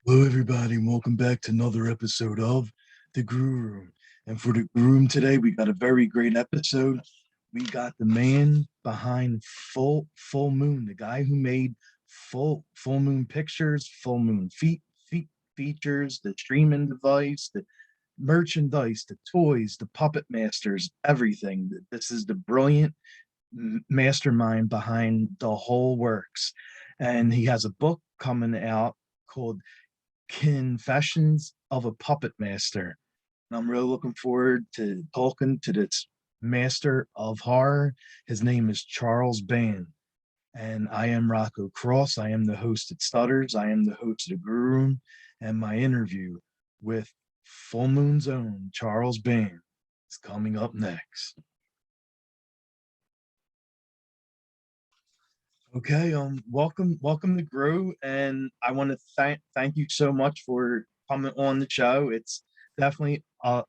Hello, everybody, and welcome back to another episode of the Grue Room. And for the Grue Room today, we got a very great episode. We got the man behind Full Moon, the guy who made Full Moon Pictures, Full Moon features, the streaming device, the merchandise, the toys, the puppet masters, everything. This is the brilliant mastermind behind the whole works. And he has a book coming out called Confessions of a Puppet Master. And I'm really looking forward to talking to this master of horror. His name is Charles Band. And I am Rocco Cross. I am the host at Stutters. I am the host of the Grue Room. And my interview with Full Moon's own Charles Band is coming up next. Okay, welcome to Grue, and I want to thank you so much for coming on the show. It's definitely an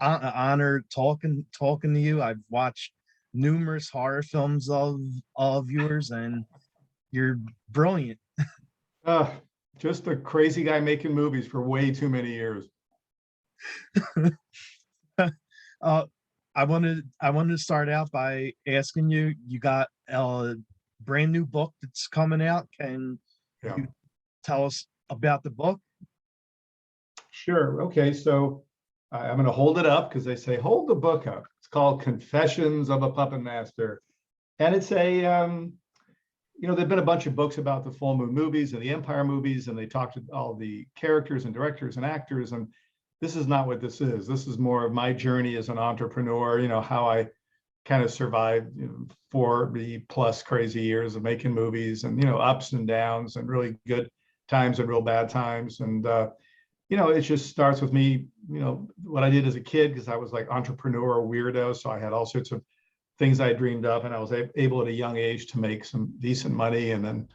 honor talking to you. I've watched numerous horror films of yours, and you're brilliant. Just a crazy guy making movies for way too many years. I wanted to start out by asking you. You got brand new book that's coming out. Can you tell us about the book? Sure. Okay. So I'm going to hold it up because they say, hold the book up. It's called Confessions of a Puppet Master. And it's there've been a bunch of books about the Full Moon movies and the Empire movies, and they talked to all the characters and directors and actors. And this is not what this is. This is more of my journey as an entrepreneur, how I kind of survived 40 plus crazy years of making movies, and ups and downs and really good times and real bad times. And it just starts with me, what I did as a kid, because I was like entrepreneur weirdo, so I had all sorts of things I dreamed up, and I was able at a young age to make some decent money. And then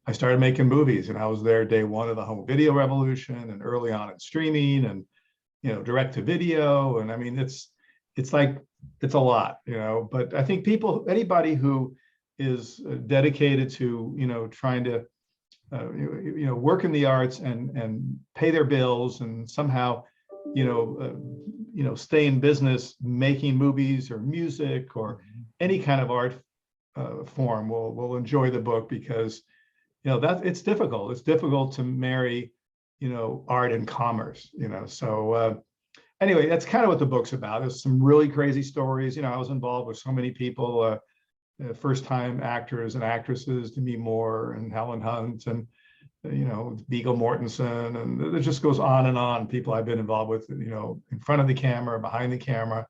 I started making movies, and I was there day one of the home video revolution, and early on in streaming, and direct to video. And I mean, it's a lot, but I think anybody who is dedicated to, trying to, work in the arts and pay their bills and somehow, stay in business, making movies or music or any kind of art form will enjoy the book, because, it's difficult. It's difficult to marry, art and commerce, so, anyway, that's kind of what the book's about. There's some really crazy stories. I was involved with so many people, first-time actors and actresses, Demi Moore and Helen Hunt and, Viggo Mortensen. And it just goes on and on. People I've been involved with, in front of the camera, behind the camera.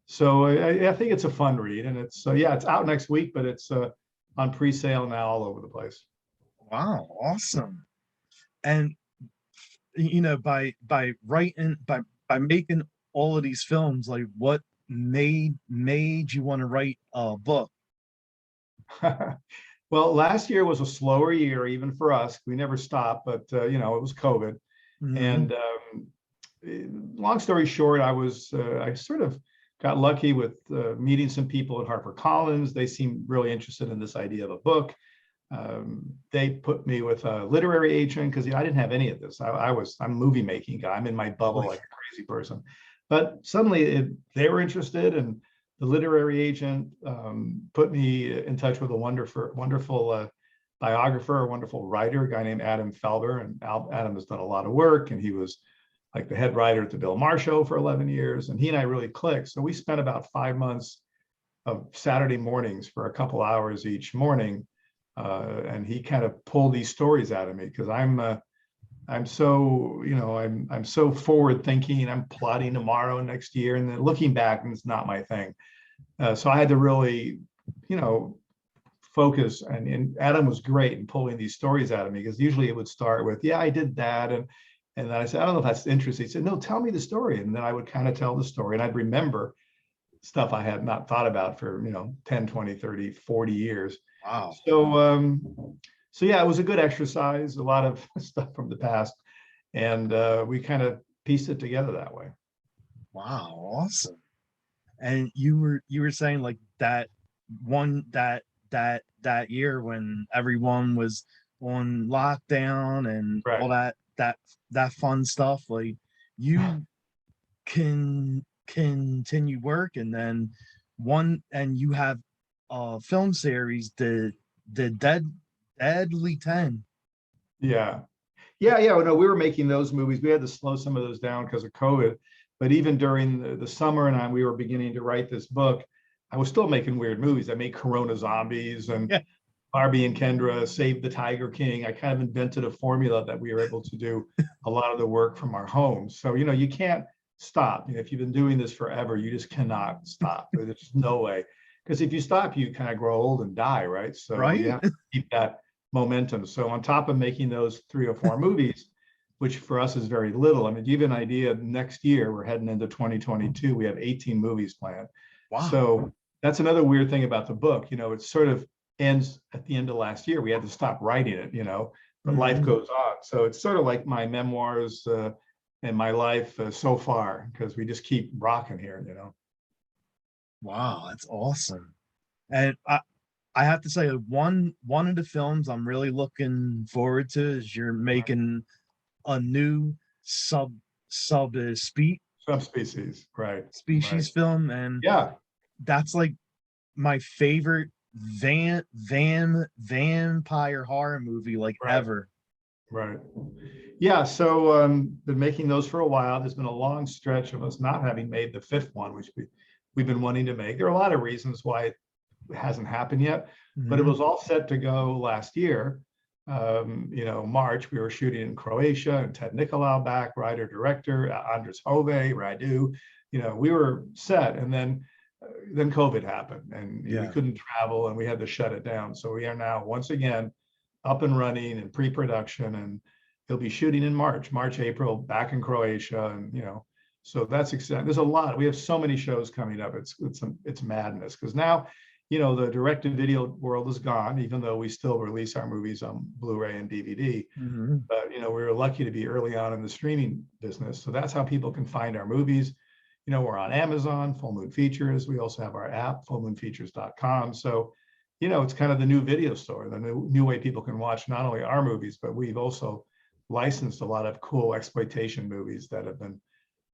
So I think it's a fun read. And it's out next week, but it's on pre-sale now all over the place. Wow, awesome. And, by writing, by making all of these films, like what made you want to write a book? Well, last year was a slower year, even for us. We never stopped, but it was COVID. Mm-hmm. And long story short, I sort of got lucky with meeting some people at HarperCollins. They seemed really interested in this idea of a book. They put me with a literary agent, because I didn't have any of this. I'm a movie making guy. I'm in my bubble like a crazy person. But suddenly they were interested, and the literary agent put me in touch with a wonderful biographer, a wonderful writer, a guy named Adam FELBER. And Adam has done a lot of work, and he was like the head writer at the Bill Maher Show for 11 years. And he and I really clicked. So we spent about 5 months of Saturday mornings for a couple hours each morning. And he kind of pulled these stories out of me, because I'm so forward thinking. I'm plotting tomorrow, next year, and then looking back, and it's not my thing. So I had to really, focus. And Adam was great in pulling these stories out of me, because usually it would start with, yeah, I did that. And then I said, I don't know if that's interesting. He said, no, tell me the story. And then I would kind of tell the story, and I'd remember stuff I had not thought about for, 10, 20, 30, 40 years. Wow. So yeah, it was a good exercise, a lot of stuff from the past, and we kind of pieced it together that way. Wow, awesome. And you were saying like that year when everyone was on lockdown and right. all that that that fun stuff. Like you can continue work, and then you have a film series, the Deadly 10. Yeah. Yeah. No, we were making those movies. We had to slow some of those down because of COVID. But even during the summer and we were beginning to write this book, I was still making weird movies. I made Corona Zombies and Yeah. Barbie and Kendra, Save the Tiger King. I kind of invented a formula that we were able to do a lot of the work from our homes. So, you can't stop. If you've been doing this forever, you just cannot stop. There's just no way. Because if you stop, you kind of grow old and die, right? So you Right. have to keep that momentum. So on top of making those 3 or 4 movies, which for us is very little. I mean, to give you an idea, next year, we're heading into 2022, we have 18 movies planned. Wow. So that's another weird thing about the book. It sort of ends at the end of last year. We had to stop writing it, but life goes on. So it's sort of like my memoirs and my life so far, because we just keep rocking here. Wow, that's awesome. And I have to say, one of the films I'm really looking forward to is you're making a new Subspecies, right? species film, and Yeah. that's like my favorite vampire horror movie like ever. Right. Yeah. So been making those for a while. There's been a long stretch of us not having made the 5th one, which we've been wanting to make. There are a lot of reasons why it hasn't happened yet, but it was all set to go last year. March, we were shooting in Croatia, and Ted Nicolau back, writer, director, Andres Hove, Radu, we were set. And then COVID happened, and we couldn't travel, and we had to shut it down. So we are now once again up and running in pre-production, and he'll be shooting in March, April, back in Croatia. And, so that's exciting. There's a lot. We have so many shows coming up. It's madness, because now, the direct-to-video world is gone, even though we still release our movies on Blu-ray and DVD. But, we were lucky to be early on in the streaming business. So that's how people can find our movies. We're on Amazon, Full Moon Features. We also have our app, fullmoonfeatures.com. So, it's kind of the new video store, the new way people can watch not only our movies, but we've also licensed a lot of cool exploitation movies that have been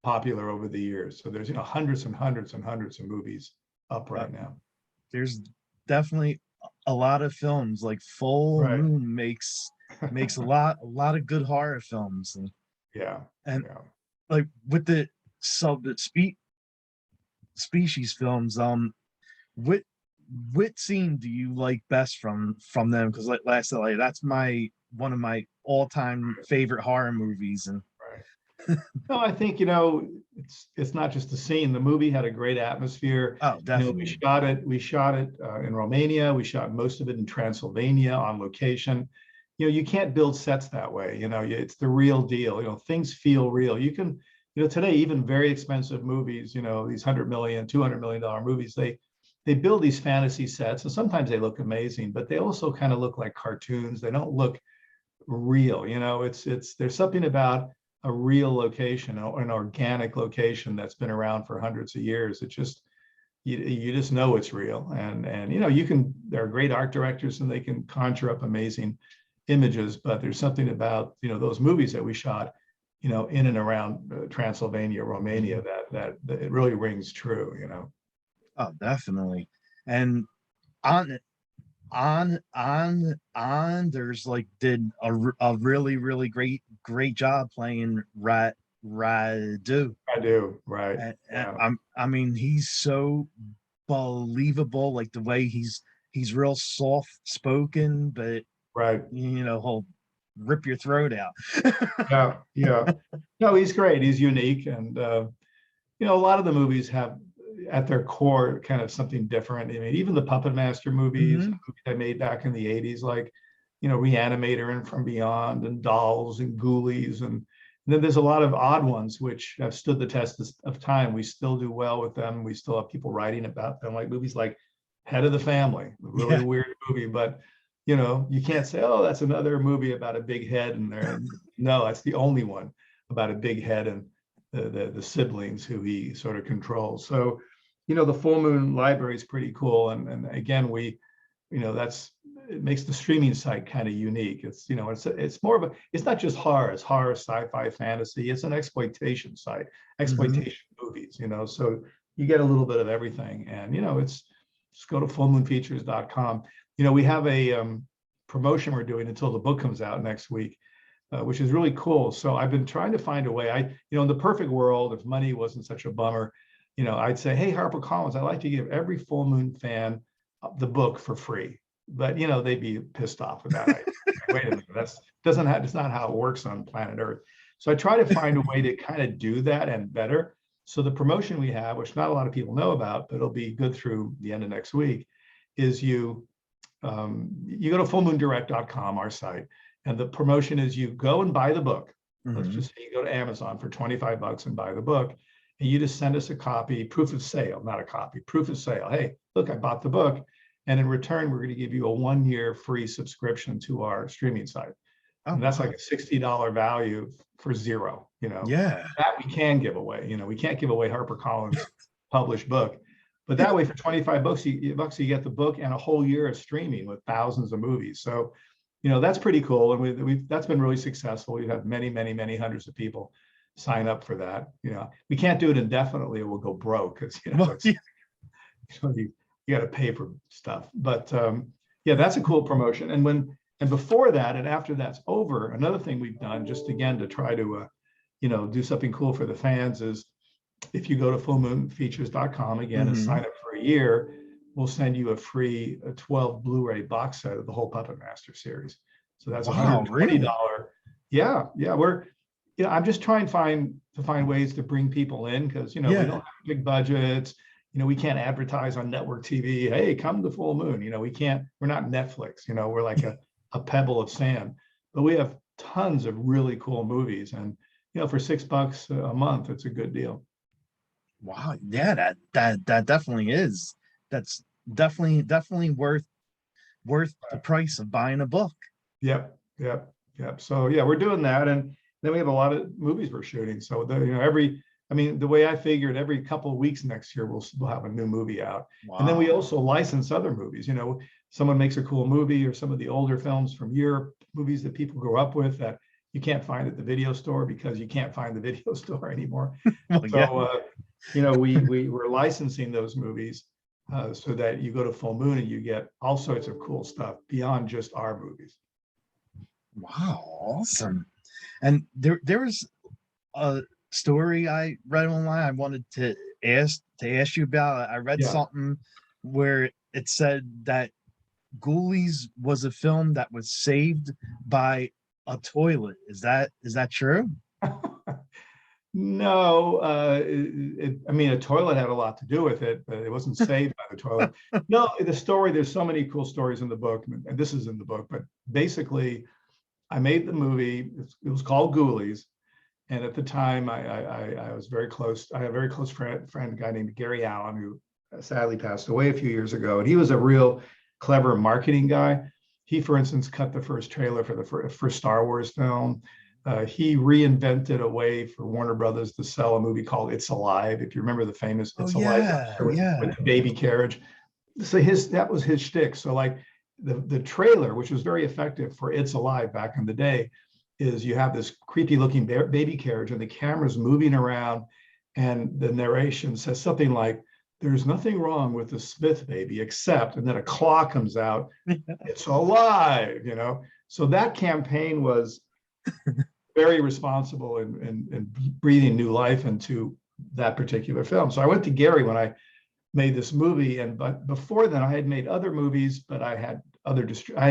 popular over the years. So there's, hundreds and hundreds and hundreds of movies up right now. There's definitely a lot of films. Like Full Moon makes a lot of good horror films. And like with the species films, what scene do you like best from them? Because like last night, that's one of my all-time favorite horror movies. And no, I think it's not just the scene. The movie had a great atmosphere. Oh, definitely. We shot it in Romania. We shot most of it in Transylvania on location. You can't build sets that way. It's the real deal. Things feel real. You can, today, even very expensive movies, these $100 million, $200 million movies, they build these fantasy sets, and sometimes they look amazing, but they also kind of look like cartoons. They don't look real. There's something about a real location, an organic location that's been around for hundreds of years. It just, you just know it's real. And there are great art directors, and they can conjure up amazing images, but there's something about, those movies that we shot, in and around Transylvania, Romania, that it really rings true, Oh, definitely. And on there's like did a really great job playing Radu. I do, right. And I mean, he's so believable, like the way he's real soft spoken, but he'll rip your throat out. Yeah. No, he's great. He's unique. And a lot of the movies have at their core kind of something different. I mean, even the Puppet Master movies I made back in the 80s, like, Reanimator and From Beyond and Dolls and Ghoulies. And then there's a lot of odd ones which have stood the test of time. We still do well with them. We still have people writing about them, like movies like Head of the Family, a really weird movie, but you can't say, oh, that's another movie about a big head in there. No, that's the only one about a big head and the siblings who he sort of controls. So, the Full Moon library is pretty cool. And again, that's it makes the streaming site kind of unique. It's, you know, it's more of a, it's not just horror, it's horror, sci-fi, fantasy. It's an exploitation site, exploitation movies, you know, so you get a little bit of everything. And, you know, it's just go to fullmoonfeatures.com. You know, we have a promotion we're doing until the book comes out next week, which is really cool. So I've been trying to find a way. You know, in the perfect world, if money wasn't such a bummer, you know, I'd say, hey, HarperCollins, I'd like to give every Full Moon fan the book for free. But, you know, they'd be pissed off with that. Wait a minute, that's not how it works on planet Earth. So I try to find a way to kind of do that and better. So the promotion we have, which not a lot of people know about, but it'll be good through the end of next week, is you go to fullmoondirect.com, our site, and the promotion is you go and buy the book. Let's just say you go to Amazon for $25 and buy the book, and you just send us a copy, proof of sale, not a copy, proof of sale. Hey, look, I bought the book. And in return, we're going to give you a 1-year free subscription to our streaming site. Oh, and that's wow. like a $60 value for zero, you know. Yeah. That we can give away. You know, we can't give away HarperCollins published book. But that way, for 25 bucks, you get the book and a whole year of streaming with thousands of movies. So, you know, that's pretty cool. And that's been really successful. We've had many, many, many hundreds of people sign up for that. You know, we can't do it indefinitely or we'll go broke because, you know, you got to pay for stuff. But yeah, that's a cool promotion. And before that, and after that's over, another thing we've done, just again to try to, you know, do something cool for the fans, is if you go to fullmoonfeatures.com again and sign up for a year, we'll send you a free 12 Blu-ray box set of the whole Puppet Master series. So that's $120. Really? Yeah, we're, you know, I'm just trying to find ways to bring people in because, you know, we don't have big budgets. You know, we can't advertise on network TV. Hey, come to Full Moon. You know, we're not Netflix. You know, we're like a pebble of sand. But we have tons of really cool movies, and you know, for $6 a month, it's a good deal. Wow. Yeah, that definitely is. That's definitely worth the price of buying a book. Yep. So yeah, we're doing that, and then we have a lot of movies we're shooting. So you know, the way I figured, every couple of weeks next year, we'll have a new movie out. Wow. And then we also license other movies. You know, someone makes a cool movie, or some of the older films from Europe, movies that people grew up with that you can't find at the video store because you can't find the video store anymore. You know, we're licensing those movies so that you go to Full Moon and you get all sorts of cool stuff beyond just our movies. Wow, awesome. And there was a story I read online I wanted to ask you about. I read something where it said that Ghoulies was a film that was saved by a toilet. Is that true? No, I mean, a toilet had a lot to do with it, but it wasn't saved by the toilet. No, the story, there's so many cool stories in the book, and this is in the book, but basically I made the movie. It was called Ghoulies. And at the time, I was very close. I had a very close friend, a guy named Gary Allen, who sadly passed away a few years ago. And he was a real clever marketing guy. He, for instance, cut the first trailer for the first Star Wars film. He reinvented a way for Warner Brothers to sell a movie called It's Alive. If you remember the famous It's Alive with the baby carriage. So that was his shtick. So like the trailer, which was very effective for It's Alive back in the day, is you have this creepy looking baby carriage and the camera's moving around, and the narration says something like, "There's nothing wrong with the Smith baby except," and then a claw comes out, "It's alive," you know? So that campaign was very responsible in breathing new life into that particular film. So I went to Gary when I made this movie, but before then I had made other movies, but I had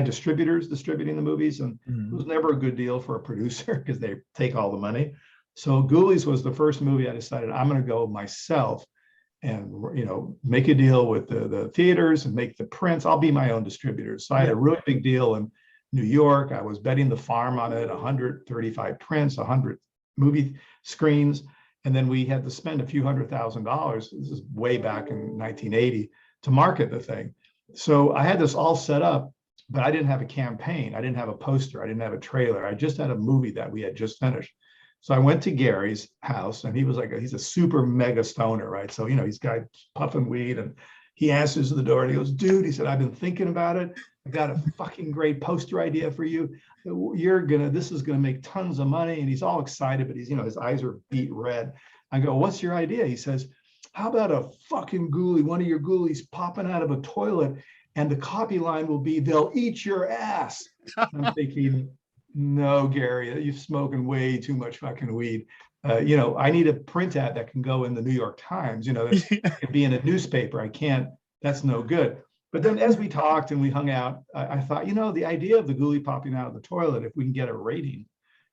distributors distributing the movies, and it was never a good deal for a producer because they take all the money. So Ghoulies was the first movie I decided I'm going to go myself and, you know, make a deal with the theaters and make the prints. I'll be my own distributor. So I had a really big deal in New York. I was betting the farm on it, 135 prints, 100 movie screens. And then we had to spend a few $100,000. This is way back in 1980 to market the thing. So I had this all set up, but I didn't have a campaign. I didn't have a poster. I didn't have a trailer. I just had a movie that we had just finished. So I went to Gary's house, and he was like, he's a super mega stoner, right? So, you know, he's guy puffing weed, and he answers the door and he goes, "Dude," he said, "I've been thinking about it. I got a fucking great poster idea for you. This is gonna make tons of money. And he's all excited, but his eyes are beet red. I go, what's your idea? He says, how about a fucking ghoulie, one of your ghoulies popping out of a toilet, and the copy line will be, they'll eat your ass. I'm thinking, no, Gary, you're smoking way too much fucking weed. I need a print ad that can go in the New York Times, that could be in a newspaper. I can't, that's no good. But then as we talked and we hung out, I thought, the idea of the ghoulie popping out of the toilet, if we can get a rating,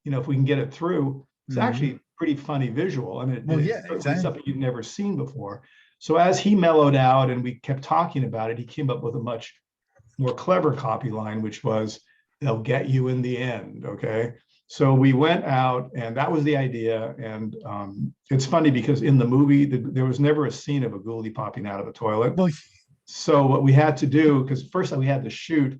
if we can get it through, it's actually pretty funny visual. And it's exactly. something you've never seen before. So as he mellowed out and we kept talking about it, he came up with a much more clever copy line, which was, they'll get you in the end. Okay. So we went out, and that was the idea. And it's funny because in the movie, there was never a scene of a ghoulie popping out of the toilet. Well, so what we had to do, because first we had to shoot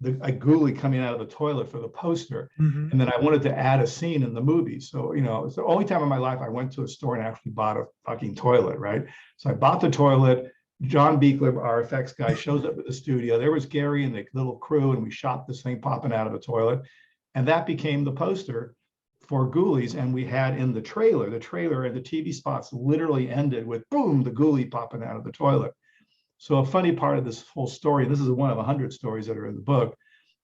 a ghoulie coming out of the toilet for the poster. And then I wanted to add a scene in the movie. So, it's the only time in my life I went to a store and actually bought a fucking toilet, right? So I bought the toilet. John Beekler, our effects guy, shows up at the studio. There was Gary and the little crew, and we shot this thing popping out of the toilet. And that became the poster for Ghoulies. And we had in the trailer and the TV spots literally ended with, boom, the ghoulie popping out of the toilet. So a funny part of this whole story, and this is one of 100 stories that are in the book,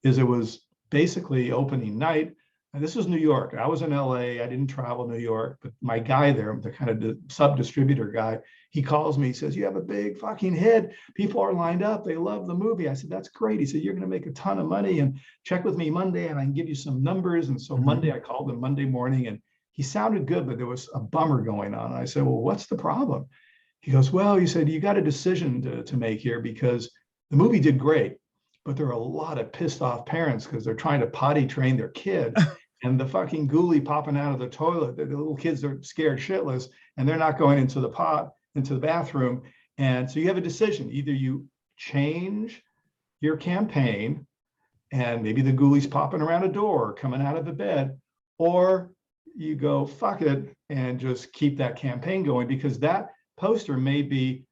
is it was basically opening night. And this was New York. I was in LA. I didn't travel New York, but my guy there, the kind of sub-distributor guy, he calls me. He says, you have a big fucking hit. People are lined up. They love the movie. I said, that's great. He said, you're going to make a ton of money, and check with me Monday and I can give you some numbers. And so Monday, I called him Monday morning, and he sounded good, but there was a bummer going on. And I said, well, what's the problem? He goes, well, he said, you got a decision to make here, because the movie did great, but there are a lot of pissed off parents because they're trying to potty train their kid. And the fucking ghoulie popping out of the toilet, the little kids are scared shitless, and they're not going into the bathroom. And so you have a decision. Either you change your campaign, and maybe the ghoulie's popping around a door, coming out of the bed, or you go, fuck it, and just keep that campaign going, because that poster may be,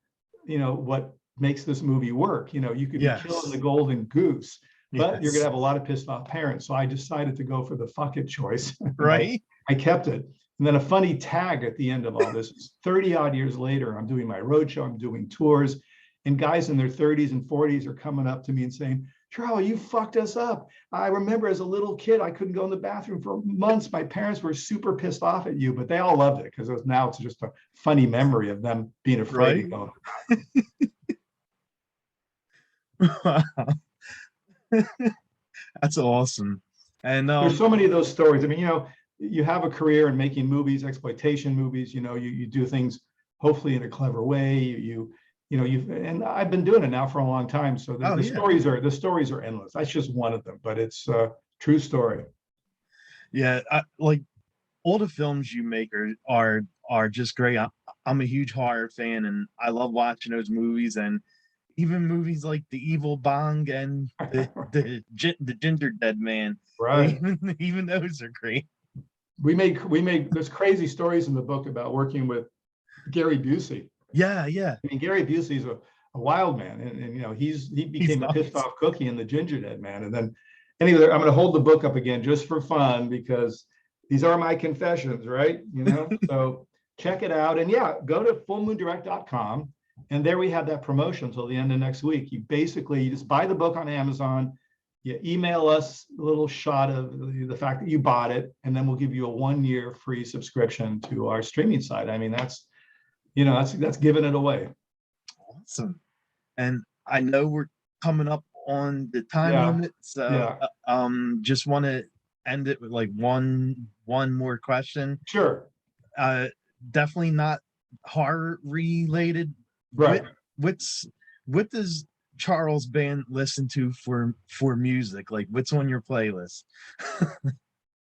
what makes this movie work. You could be killing the golden goose, but you're going to have a lot of pissed off parents. So I decided to go for the fuck it choice. Right. I kept it. And then a funny tag at the end of all this is 30 odd years later, I'm doing my roadshow, I'm doing tours, and guys in their 30s and 40s are coming up to me and saying, Charles, you fucked us up. I remember as a little kid, I couldn't go in the bathroom for months. My parents were super pissed off at you, but they all loved it because it's just a funny memory of them being afraid to go. That's awesome. And there's so many of those stories. I mean, you have a career in making movies, exploitation movies. You do things hopefully in a clever way. And I've been doing it now for a long time. So the stories are endless. That's just one of them, but it's a true story. Yeah, like all the films you make are just great. I'm a huge horror fan, and I love watching those movies, and even movies like The Evil Bong and the Ginger Dead Man. Right. Even those are great. We make there's crazy stories in the book about working with Gary Busey. Yeah. I mean, Gary Busey's a wild man, and he became a pissed off cookie in the Ginger Dead Man. And then anyway, I'm going to hold the book up again just for fun, because these are my confessions, right? So check it out, and go to fullmoondirect.com, and there we have that promotion until the end of next week. You just buy the book on Amazon. You email us a little shot of the fact that you bought it, and then we'll give you a 1-year free subscription to our streaming site. I mean, that's giving it away. Awesome. And I know we're coming up on the time limit, so just want to end it with like one more question. Sure. Definitely not horror related. Right. What does Charles band listen to for music? Like, what's on your playlist?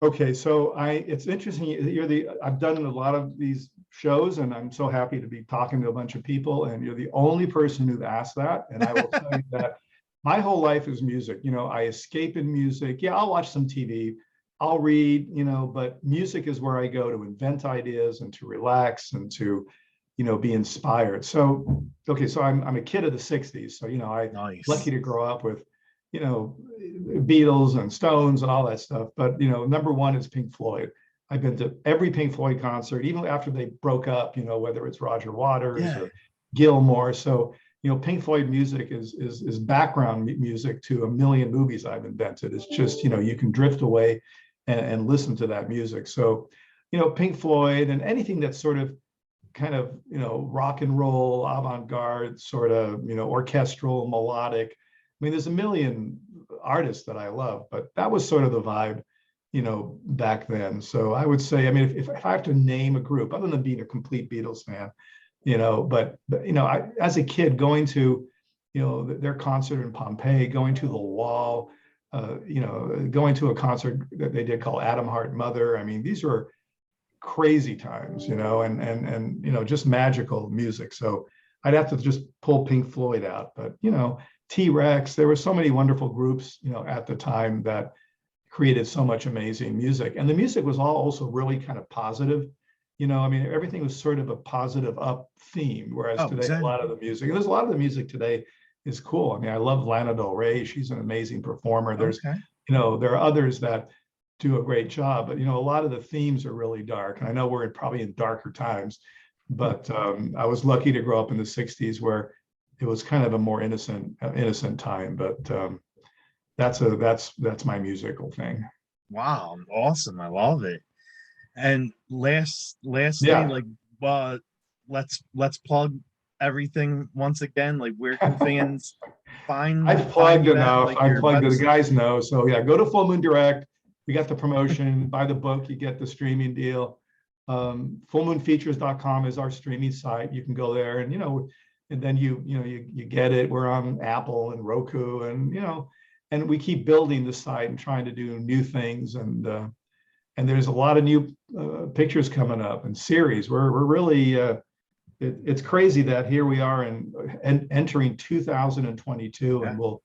Okay, so it's interesting. I've done a lot of these shows, and I'm so happy to be talking to a bunch of people, and you're the only person who've asked that. And I will tell you that my whole life is music. I escape in music. Yeah, I'll watch some TV, I'll read, but music is where I go to invent ideas and to relax and to, be inspired. So, okay, so I'm a kid of the 60s. So, I'm lucky to grow up with you know, Beatles and Stones and all that stuff. But, you know, number one is Pink Floyd. I've been to every Pink Floyd concert, even after they broke up, you know, whether it's Roger Waters Yeah. or Gilmore. So, you know, Pink Floyd music is background music to a million movies I've invented. It's just, you know, you can drift away and listen to that music. So, you know, Pink Floyd and anything that's sort of kind of, you know, rock and roll, avant-garde, sort of, you know, orchestral, melodic. I mean, there's a million artists that I love, but that was sort of the vibe, you know, back then. So I would say, I mean, if I have to name a group, other than being a complete Beatles fan, you know, but you know, as a kid going to, you know, their concert in Pompeii, going to the Wall, you know, going to a concert that they did called Atom Heart Mother. I mean, these were crazy times, you know, and you know, just magical music. So I'd have to just pull Pink Floyd out, but you know, T-Rex. There were so many wonderful groups, you know, at the time that created so much amazing music, and the music was all also really kind of positive. You know, I mean, everything was sort of a positive up theme, whereas today exactly. a lot of the music, and there's a lot of the music today is cool. I mean, I love Lana Del Rey. She's an amazing performer. There's, you know, there are others that do a great job, but you know, a lot of the themes are really dark. And I know we're probably in darker times, but I was lucky to grow up in the 60s where it was kind of a more innocent time. But that's my musical thing. Wow, awesome. I love it. And lastly, Yeah. like, let's plug everything once again. Like, where can fans I've plugged you at, enough. like, I've your plugged it. The website? guys know. So yeah, go to Full Moon Direct. We got the promotion. Buy the book, you get the streaming deal. Fullmoonfeatures.com is our streaming site. You can go there, and you know, and then you get it. We're on Apple and Roku, and you know, and we keep building the site and trying to do new things. And there's a lot of new pictures coming up and series. We're really it's crazy that here we are and entering 2022, Yeah. and we'll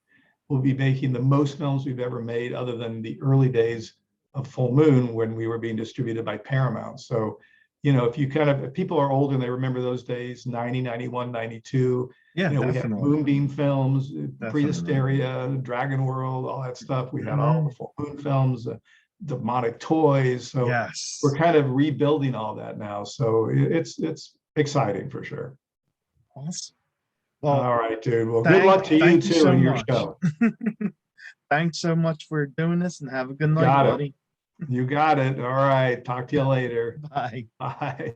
be making the most films we've ever made, other than the early days of Full Moon when we were being distributed by Paramount. So, you know, if people are old and they remember those days, 90, 91, 92, Yeah, you know, we had definitely. Moonbeam Films, Definitely. Pre-Hysteria, Dragon World, all that stuff. We had all Mhm. the Full Moon films, Demonic Toys. So Yes. we're kind of rebuilding all that now. So it's exciting for sure. Awesome. Well, all right, dude. Well, good luck to you thank too so in your much. show. Thanks so much for doing this, and have a good night, Got it. buddy. You got it. All right. Talk to you later. Bye. Bye.